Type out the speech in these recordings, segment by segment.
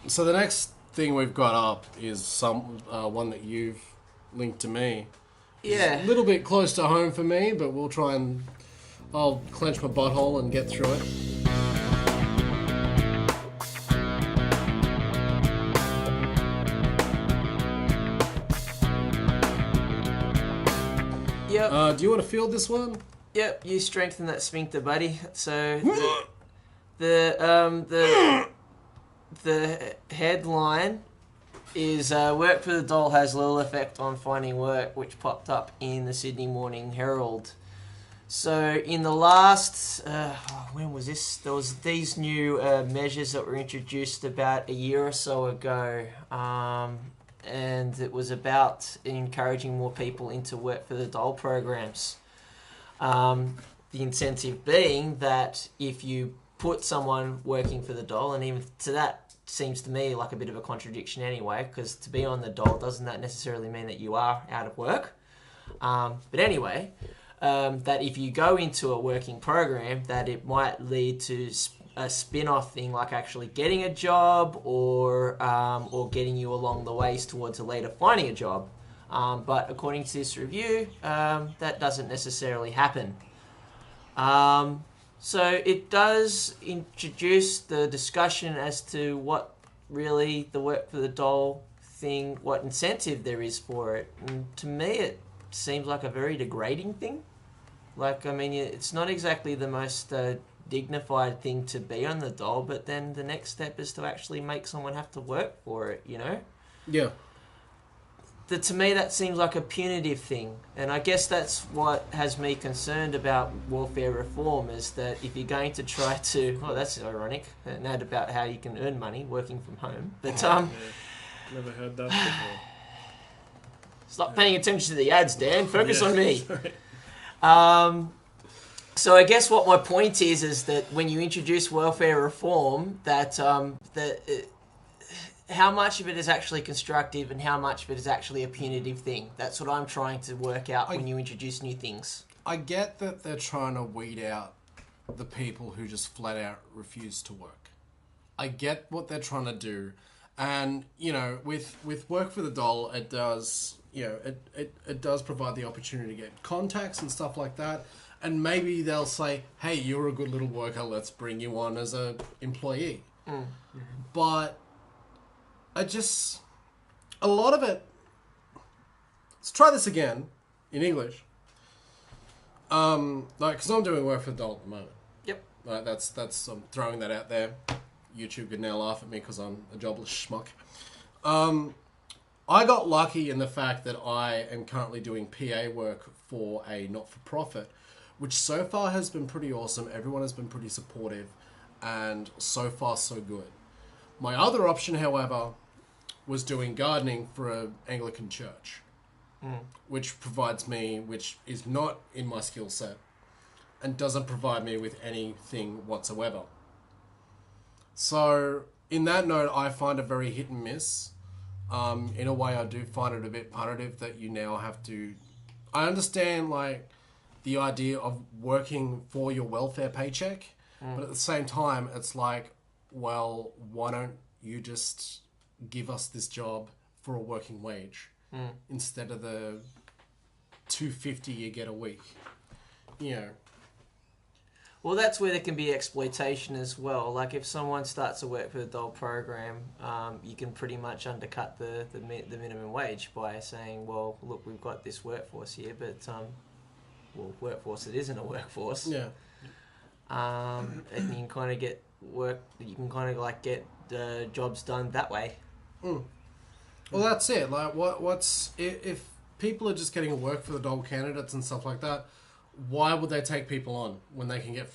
So the next thing we've got up is one that you've linked to me. It's a Yeah. little bit close to home for me, but we'll try and I'll clench my butthole and get through it. Yep. Do you want to field this one? Yep. You strengthen that sphincter, buddy. So the headline is work for the Dole has little effect on finding work, which popped up in the Sydney Morning Herald. So in the last, when was this? There was these new measures that were introduced about a year or so ago, and it was about encouraging more people into work for the Dole programs. The incentive being that if you put someone working for the Dole, and even to that seems to me like a bit of a contradiction anyway, because to be on the Dole doesn't that necessarily mean that you are out of work. But anyway, that if you go into a working program, that it might lead to a spin-off thing like actually getting a job or getting you along the ways towards a later finding a job. But according to this review, that doesn't necessarily happen. So it does introduce the discussion as to what really the work for the Dole thing, what incentive there is for it. And to me, it seems like a very degrading thing. Like, I mean, it's not exactly the most dignified thing to be on the Dole, but then the next step is to actually make someone have to work for it, you know? Yeah. To me, that seems like a punitive thing. And I guess that's what has me concerned about welfare reform, is that if you're going to try to... Oh, that's ironic. An ad about how you can earn money working from home. But, Yeah. Never heard that before. stop paying attention to the ads, Dan. Focus on me. Sorry. So I guess what my point is that when you introduce welfare reform, that how much of it is actually constructive and how much of it is actually a punitive thing. That's what I'm trying to work out when you introduce new things. I get that they're trying to weed out the people who just flat out refuse to work. I get what they're trying to do. And, you know, with work for the Dole, it does, you know, it does provide the opportunity to get contacts and stuff like that. And maybe they'll say, hey, you're a good little worker, let's bring you on as a employee. Mm. But a lot of it, let's try this again in English. Because I'm doing work for the Dole at the moment. Yep. Like that's I'm throwing that out there. YouTube could now laugh at me because I'm a jobless schmuck. I got lucky in the fact that I am currently doing PA work for a not-for-profit, which so far has been pretty awesome. Everyone has been pretty supportive, and so far so good. My other option, however, was doing gardening for an Anglican church, which is not in my skill set and doesn't provide me with anything whatsoever. So, in that note, I find it very hit and miss. In a way, I do find it a bit punitive that you now have to... I understand, like, the idea of working for your welfare paycheck, but at the same time, it's like, well, why don't you just give us this job for a working wage instead of the $250 you get a week? You know. Well, that's where there can be exploitation as well. Like if someone starts to work for the Dole program, you can pretty much undercut the minimum wage by saying, well, look, we've got this workforce here, but workforce it isn't a workforce. Yeah. And you can kind of get work. You can kind of like get jobs done that way. Well, that's it. Like, what's if people are just getting work for the Dole candidates and stuff like that? Why would they take people on when they can get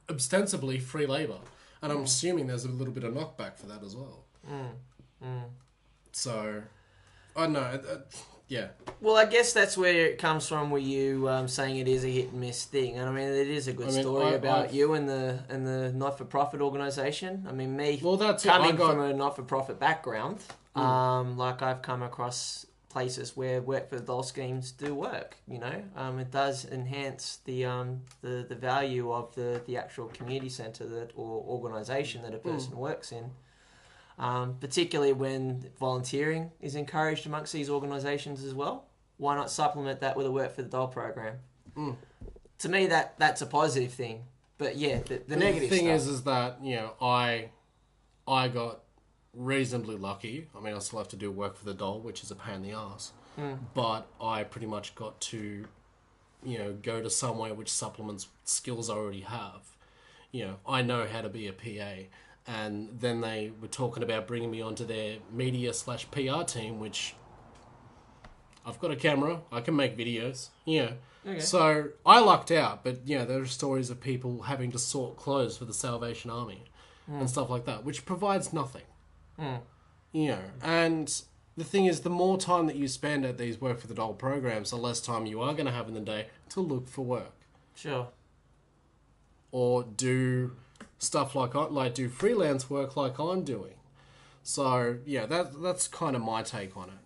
ostensibly free labour? And I'm assuming there's a little bit of knockback for that as well. So, I don't know. Yeah. Well, I guess that's where it comes from, where you saying it is a hit and miss thing. And I mean, it is a good story about you and the not-for-profit organisation. I mean, coming from a not-for-profit background, like I've come across places where work for the Dole schemes do work. You know, it does enhance the value of the actual community centre or organisation that a person works in. particularly when volunteering is encouraged amongst these organisations as well. Why not supplement that with a Work for the Dole program? To me, that's a positive thing. But yeah, the negative thing stuff. is that, you know, I got reasonably lucky. I mean, I still have to do Work for the Dole, which is a pain in the ass. But I pretty much got to, you know, go to somewhere which supplements skills I already have. You know, I know how to be a PA. And then they were talking about bringing me onto their media/PR team, which I've got a camera. I can make videos. Yeah. Okay. So I lucked out. But, you know, there are stories of people having to sort clothes for the Salvation Army and stuff like that, which provides nothing. You know, and the thing is, the more time that you spend at these Work for the Dole programs, the less time you are going to have in the day to look for work. Sure. Or do stuff like do freelance work like I'm doing. So, yeah, that's kind of my take on it.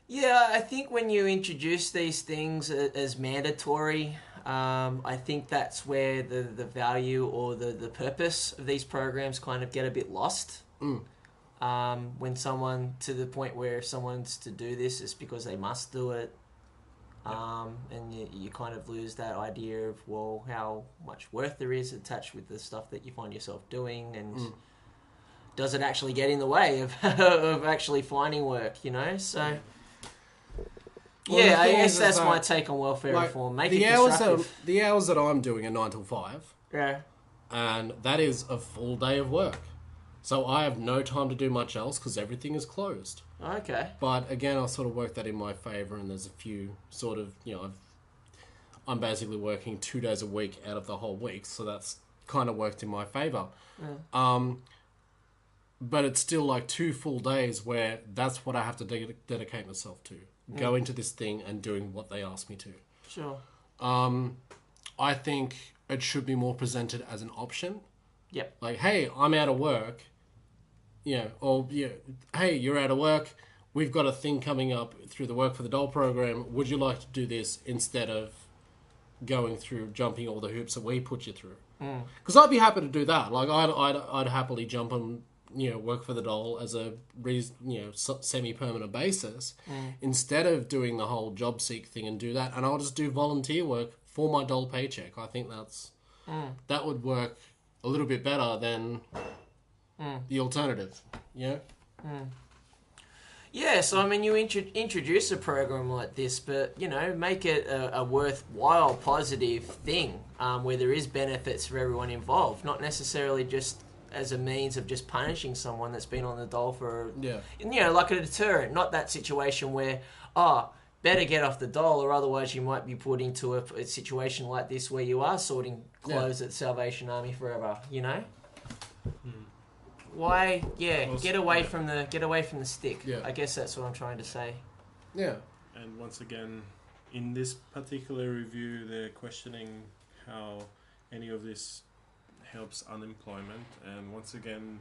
Yeah, I think when you introduce these things as mandatory, I think that's where the value or the purpose of these programs kind of get a bit lost. When someone, to the point where if someone's to do this, it's because they must do it. And you kind of lose that idea of, well, how much worth there is attached with the stuff that you find yourself doing, and does it actually get in the way of of actually finding work, you know? So... Well, yeah, I guess is that's that, my take on welfare reform. Make the it hours constructive. the hours that I'm doing are 9 till 5. Yeah. And that is a full day of work. So I have no time to do much else because everything is closed. Okay. But again, I'll sort of work that in my favour, and there's a few sort of, you know, I'm basically working 2 days a week out of the whole week, so that's kind of worked in my favour. But it's still like 2 full days where that's what I have to dedicate myself to. Going to this thing and doing what they ask me to. Sure. I think it should be more presented as an option. Yep. Like, hey, I'm out of work. Yeah. Or, yeah, hey, you're out of work. We've got a thing coming up through the Work for the Dole program. Would you like to do this instead of going through, jumping all the hoops that we put you through? Because I'd be happy to do that. Like, I'd happily jump on, you know, Work for the Dole as a, you know, semi-permanent basis instead of doing the whole job seek thing and do that. And I'll just do volunteer work for my Dole paycheck. I think that would work a little bit better than the alternative. Yeah. Yeah, so I mean, you introduce a program like this, but, you know, make it a worthwhile, positive thing where there is benefits for everyone involved, not necessarily just as a means of just punishing someone that's been on the dole for, you know, like a deterrent, not that situation where, better get off the dole, or otherwise you might be put into a situation like this where you are sorting clothes at Salvation Army forever, you know? Why? Yeah, get away from the stick. Yeah. I guess that's what I'm trying to say. Yeah. And once again, in this particular review, they're questioning how any of this helps unemployment, and once again,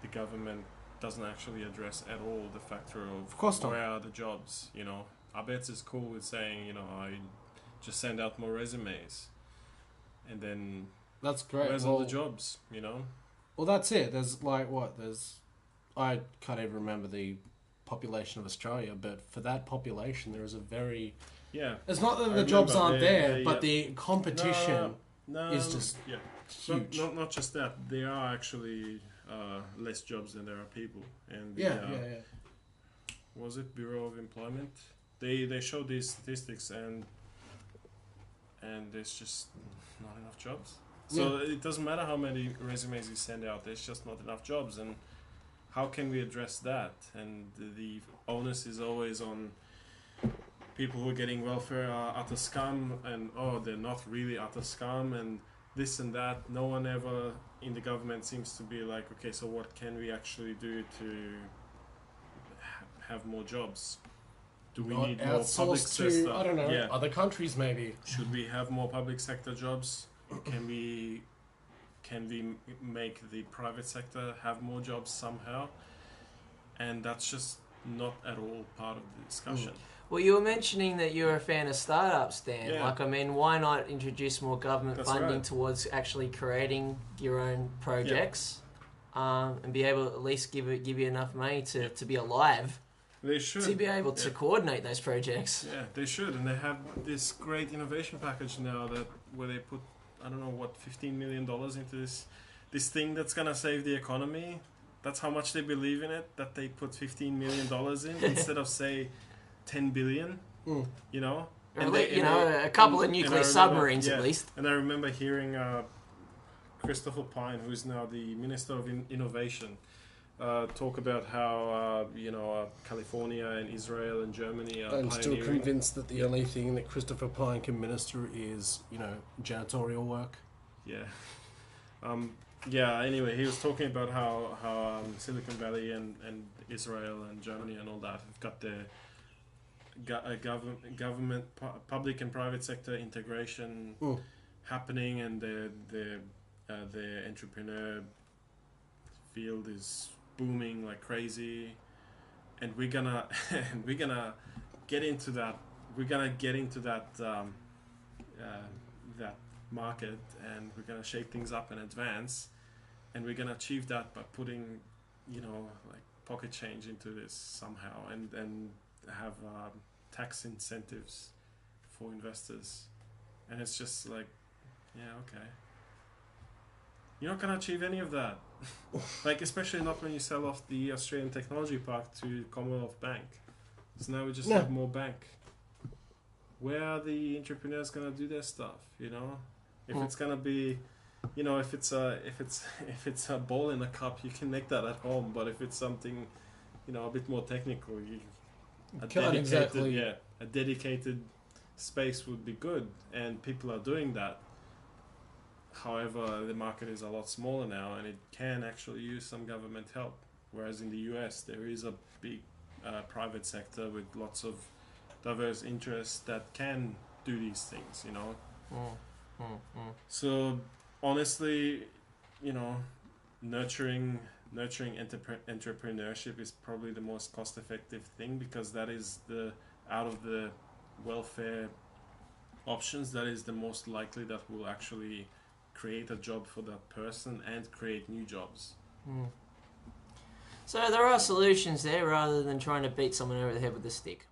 the government doesn't actually address at all the factor of where are the jobs. You know, Abetz is cool with saying, you know, I just send out more resumes, and then that's great. Where's all the jobs? You know. Well, that's it. There's like what? I can't even remember the population of Australia, but for that population, there is a very It's not that the jobs aren't there, but the competition is just huge. Not just that. There are actually less jobs than there are people, and was it Bureau of Employment? They show these statistics, and there's just not enough jobs. So it doesn't matter how many resumes you send out, there's just not enough jobs. And how can we address that? And the onus is always on people who are getting welfare are utter scum, and they're not really utter scum, and this and that. No one ever in the government seems to be like, okay, so what can we actually do to have more jobs? Do we need more public sector? I don't know, other countries maybe. Should we have more public sector jobs? Can we make the private sector have more jobs somehow? And that's just not at all part of the discussion. Well, you were mentioning that you're a fan of startups, Dan. Yeah. Like, I mean, why not introduce more government funding towards actually creating your own projects? and be able to at least give you enough money to be alive. They should. To be able to coordinate those projects. Yeah, they should, and they have this great innovation package now where they put, I don't know what, $15 million into this thing that's gonna save the economy. That's how much they believe in it, that they put $15 million in instead of, say, 10 billion. You know, a couple of nuclear submarines at least. And I remember hearing Christopher Pine, who is now the Minister of Innovation, talk about how California and Israel and Germany are I'm still pioneering. convinced that the only thing that Christopher Pine can minister is, janitorial work. Yeah. Anyway, he was talking about how Silicon Valley and Israel and Germany and all that have got their government, public and private sector integration happening, and the entrepreneur field is booming like crazy, and we're gonna get into that. We're gonna get into that that market, and we're gonna shake things up and advance, and we're gonna achieve that by putting, like pocket change into this somehow, and have tax incentives for investors, and it's just like, okay. You're not gonna achieve any of that. Like, especially not when you sell off the Australian Technology Park to Commonwealth Bank. So now we just have more bank. Where are the entrepreneurs gonna do their stuff? If it's gonna be, if it's a ball in a cup, you can make that at home. But if it's something, a bit more technical, a dedicated space would be good, and people are doing that. However, the market is a lot smaller now, and it can actually use some government help. Whereas in the US, there is a big private sector with lots of diverse interests that can do these things, So, honestly, nurturing entrepreneurship is probably the most cost-effective thing, because that is out of the welfare options, that is the most likely that will actually create a job for that person and create new jobs. So there are solutions there, rather than trying to beat someone over the head with a stick.